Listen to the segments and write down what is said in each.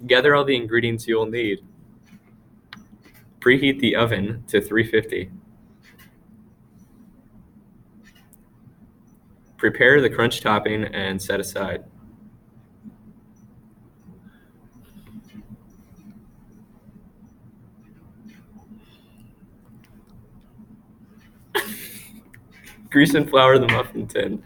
Gather all the ingredients you'll need. Preheat the oven to 350. Prepare the crunch topping and set aside. Grease and flour the muffin tin.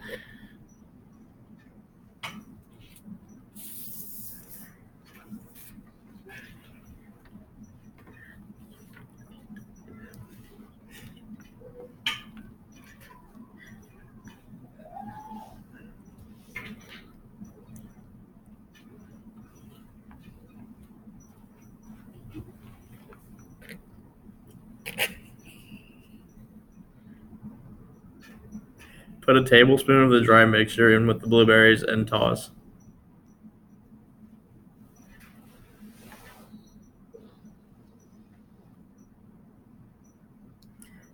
Put a tablespoon of the dry mixture in with the blueberries and toss.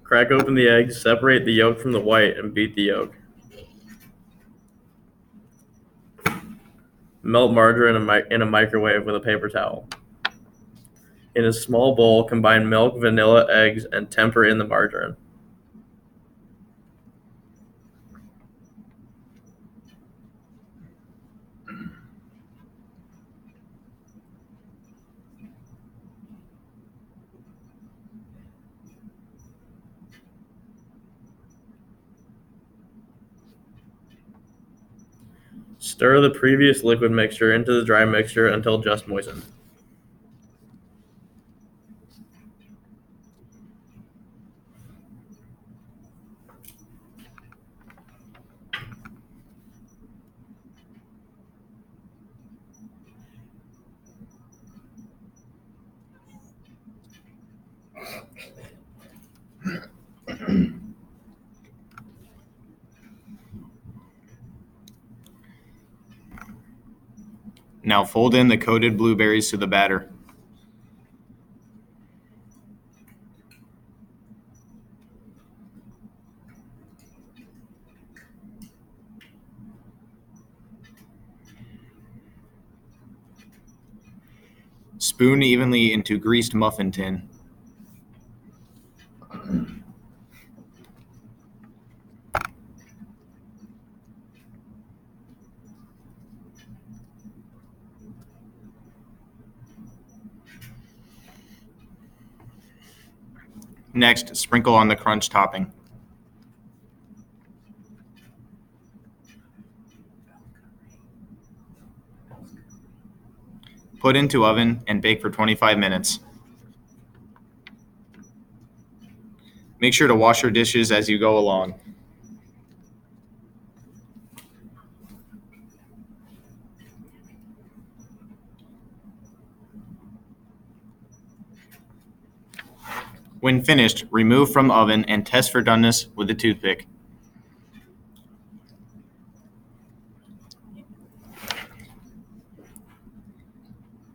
Crack open the eggs, separate the yolk from the white, and beat the yolk. Melt margarine in a microwave with a paper towel. In a small bowl, combine milk, vanilla, eggs, and temper in the margarine. Stir the previous liquid mixture into the dry mixture until just moistened. Now fold in the coated blueberries to the batter. Spoon evenly into greased muffin tin. Next, sprinkle on the crunch topping. Put into oven and bake for 25 minutes. Make sure to wash your dishes as you go along. When finished, remove from oven and test for doneness with a toothpick.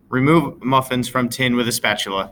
Remove muffins from tin with a spatula.